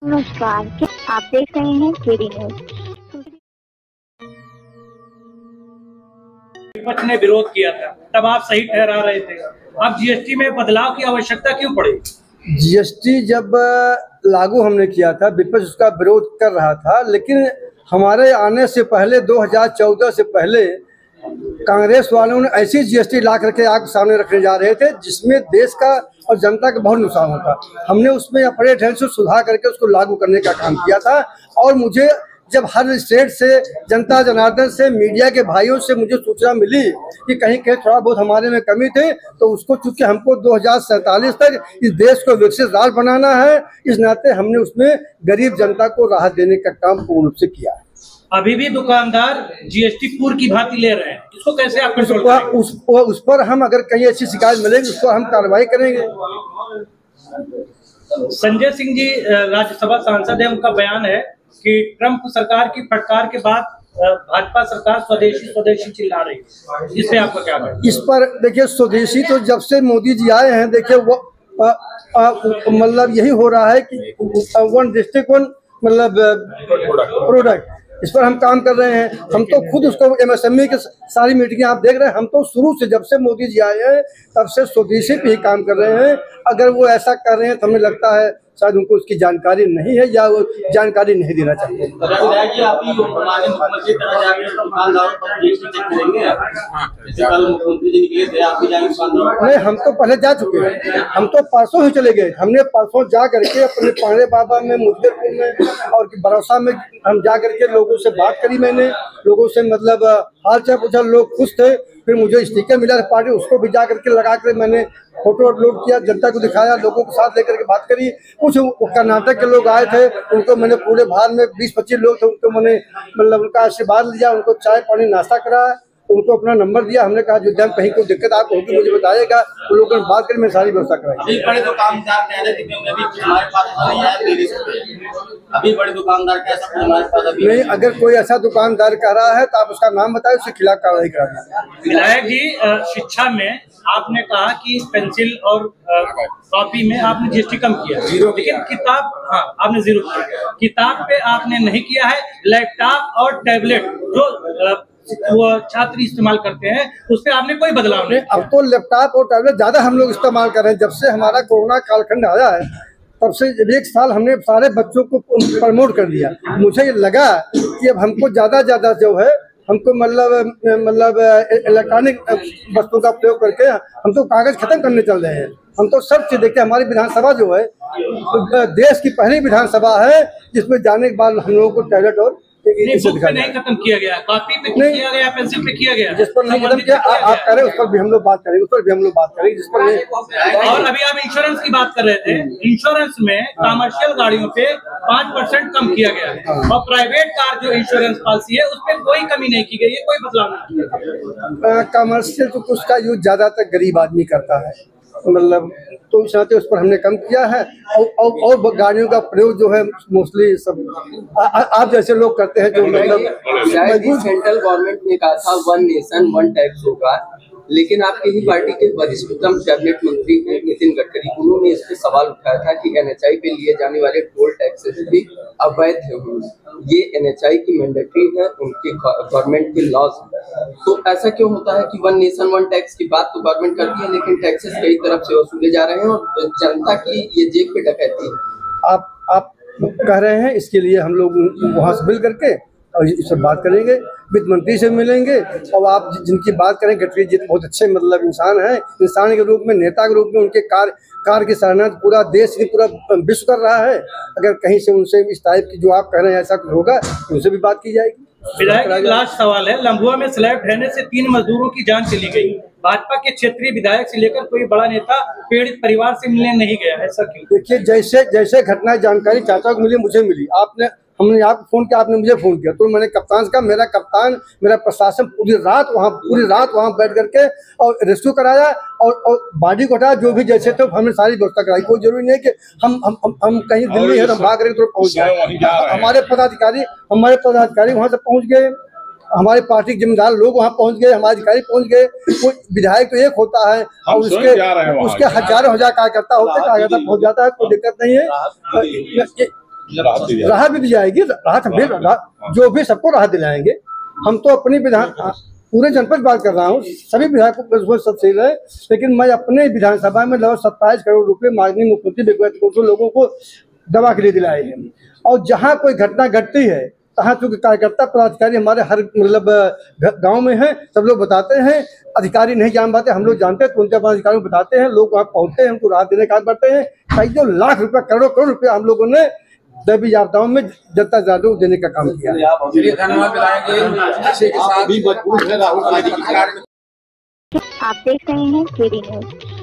नमस्कार, क्या आप देख रहे हैं केडी न्यूज। विपक्ष ने विरोध किया था, तब आप सही ठहरा रहे थे। अब जीएसटी में बदलाव की आवश्यकता क्यों पड़ी? जीएसटी जब लागू हमने किया था, विपक्ष उसका विरोध कर रहा था, लेकिन हमारे आने से पहले 2014 से पहले कांग्रेस वालों ने ऐसी जीएसटी ला करके आग सामने रखने जा रहे थे जिसमें देश का और जनता का बहुत नुकसान होता। हमने उसमें अपने ढंग से सुधार करके उसको लागू करने का काम किया था। और मुझे जब हर स्टेट से, जनता जनार्दन से, मीडिया के भाइयों से मुझे सूचना मिली कि कहीं कहीं थोड़ा बहुत हमारे में कमी थे, तो उसको चूंकि हमको 2047 तक इस देश को विकसित राज्य बनाना है, इस नाते हमने उसमें गरीब जनता को राहत देने का काम पूर्ण रूप से किया है। अभी भी दुकानदार जीएसटी पूर्व की भांति ले रहे हैं, इसको कैसे आप कंट्रोल करेंगे? उस पर हम अगर कहीं ऐसी शिकायत मिलेगी उस पर हम कार्रवाई करेंगे। संजय सिंह जी राज्यसभा सांसद है, उनका बयान है कि ट्रंप सरकार की फटकार के बाद भाजपा सरकार स्वदेशी स्वदेशी चिल्ला रही है। इस पे आपका क्या कहना? इस पर देखिए, स्वदेशी तो जब से मोदी जी आए हैं, देखिए वो मतलब यही हो रहा है कि वन डिस्ट्रिक्ट वन मतलब प्रोडक्ट, इस पर हम काम कर रहे हैं। हम तो खुद उसको एमएसएमई के सारी मीटिंग आप देख रहे हैं। हम तो शुरू से जब से मोदी जी आए हैं तब से स्वदेशी पे ही काम कर रहे हैं। अगर वो ऐसा कर रहे हैं तो हमें लगता है शायद उनको उसकी जानकारी नहीं है या वो जानकारी नहीं देना चाहते। नहीं, हम तो पहले जा चुके हैं। हम तो परसों ही चले गए। हमने परसों जा करके अपने पांडे बाबा में, मुजफ्फरपुर में और भरोसा में हम जा करके लोगों से बात करी। मैंने लोगों से मतलब हाल चाल पूछा, लोग खुश थे। फिर मुझे स्टिकर मिला पार्टी, उसको भी जा करके लगा कर मैंने फोटो अपलोड किया, जनता को दिखाया, लोगों के साथ लेकर के बात करी। कुछ कर्नाटक के लोग आए थे, उनको मैंने पूरे भारत में 20-25 लोग थे, उनको मैंने मतलब उनका आशीर्वाद लिया, उनको चाय पानी नाश्ता कराया, उनको अपना नंबर दिया। हमने कहा जो जब कहीं कोई दिक्कत आपको होगी मुझे बताइएगा। उन लोगों ने बात करी, मैं सारी व्यवस्था कराई। नहीं, अगर कोई ऐसा दुकानदार कह रहा है तो आप उसका नाम बताए, उसके खिलाफ कार्रवाई करा दें। विधायक जी, शिक्षा में आपने कहा कि पेंसिल और कॉपी में आपने जीएसटी कम किया, लेकिन किताब, हाँ आपने 0 किया। किताब पे आपने नहीं किया है। लैपटॉप और टैबलेट जो वो छात्र इस्तेमाल करते हैं, उस पर आपने कोई बदलाव नहीं। अब तो लैपटॉप और टैबलेट ज्यादा हम लोग इस्तेमाल कर रहे हैं। जब से हमारा कोरोना कालखंड आया है तब से 1 साल हमने सारे बच्चों को प्रमोट कर दिया। मुझे लगा कि अब हमको ज्यादा जो है हमको मतलब इलेक्ट्रॉनिक वस्तुओं का प्रयोग करके हम तो कागज खत्म करने चल रहे हैं। हम तो सब चीज देखते हैं। हमारी विधानसभा जो है देश की पहली विधानसभा है जिसमें जाने के बाद हम लोगों को टैबलेट और नहीं खत्म किया गया, कॉपी पे किया गया, पेंसिल पे किया गया। जिस पर नहीं खत्म किया, आप कह रहे हैं उस पर भी हम लोग बात करेंगे, उस पर भी हम लोग बात करेंगे, जिस पर नहीं। और अभी आप इंश्योरेंस की बात कर रहे थे। इंश्योरेंस में कमर्शियल गाड़ियों पे 5% कम किया गया है और प्राइवेट कार जो इंश्योरेंस पॉलिसी है उस पर कोई कमी नहीं की गई है, कोई बदलाव नहीं किया गया। कमर्शियल तो उसका यूज ज्यादातर गरीब आदमी करता है, मतलब तो इस नाते उस पर हमने कम किया है। और गाड़ियों का प्रयोग जो है मोस्टली सब आप जैसे लोग करते हैं, जो मतलब सेंट्रल गवर्नमेंट ने कहा था 1 नेशन 1 टैक्स होगा, लेकिन आपकी ही पार्टी के वरिष्ठतम कैबिनेट मंत्री हैं नितिन गडकरी, उन्होंने इस पे सवाल उठाया था कि एनएचआई पे लिए जाने वाले टोल टैक्सेस भी अवैध हैं। ये एनएचआई की मैंडेटरी है, उनके गवर्नमेंट के लॉज है। तो ऐसा क्यों होता है कि 1 नेशन 1 टैक्स की बात तो गवर्नमेंट करती है, लेकिन टैक्सेस कई तरफ से वसूले जा रहे हैं और जनता की ये जेब पे डकैती है। आप कह रहे हैं, इसके लिए हम लोग वहाँ से मिल करके और इस पर बात करेंगे, वित्त मंत्री से मिलेंगे। और आप जिनकी बात करें, गडकरी जी बहुत अच्छे मतलब इंसान हैं, इंसान के रूप में, नेता के रूप में उनके कार की सराहना पूरा देश की पूरा विश्व कर रहा है। अगर कहीं से उनसे इस टाइप की जो आप कह रहे हैं ऐसा कुछ होगा, उनसे भी बात की जाएगी। विधायक लास्ट सवाल है, लंबुआ में स्लैब ढहने से 3 मजदूरों की जान चली गई। भाजपा के क्षेत्रीय विधायक से लेकर कोई बड़ा नेता पीड़ित परिवार से मिलने नहीं गया, ऐसा क्यों? देखिए, जैसे घटना जानकारी चाचा को मिली, मुझे मिली, हमने आपको फोन किया, आपने मुझे फोन किया, तो मैंने कप्तान का, मेरा कप्तान, मेरा प्रशासन पूरी रात वहाँ बैठ करके और रेस्क्यू कराया और बॉडी को हटाया। जो भी जैसे थे हमने सारी व्यवस्था कराई। कोई जरूरी नहीं कि हम कहीं दिल्ली है तो भाग रहे तो पहुँच जाए। हमारे पदाधिकारी वहाँ से पहुँच गए, हमारे पार्टी के जिम्मेदार लोग वहाँ पहुँच गए, हमारे अधिकारी पहुँच गए। कोई विधायक तो एक होता है और उसके हजारों कार्यकर्ता होते, कार्यकर्ता पहुँच जाता है, कोई दिक्कत नहीं है। राहत भी दी जाएगी। राहत हम भी जो भी सबको राहत दिलाएंगे। हम तो अपनी विधान पूरे जनपद बात कर रहा हूँ, सभी विधायकों को सब सही रहे, लेकिन मैं अपने विधानसभा में लगभग 27 करोड़ रुपए माननीय मुख्यमंत्री लोगों को दवा के लिए दिलाए हैं। और जहाँ कोई घटना घटती है तहाँ चूँकि कार्यकर्ता पदाधिकारी हमारे हर मतलब गांव में हैं, सब लोग बताते हैं। अधिकारी नहीं जान पाते, हम लोग जानते हैं तो उनके पदाधिकारियों को बताते हैं, लोग वहाँ पहुँचते हैं, उनको राहत देने का करते हैं। कई जो लाख रुपये करोड़ रुपये हम लोगों ने दैवीय आपदाओं में जनता जागरूक देने का काम किया। आप देख रहे हैं केडी न्यूज।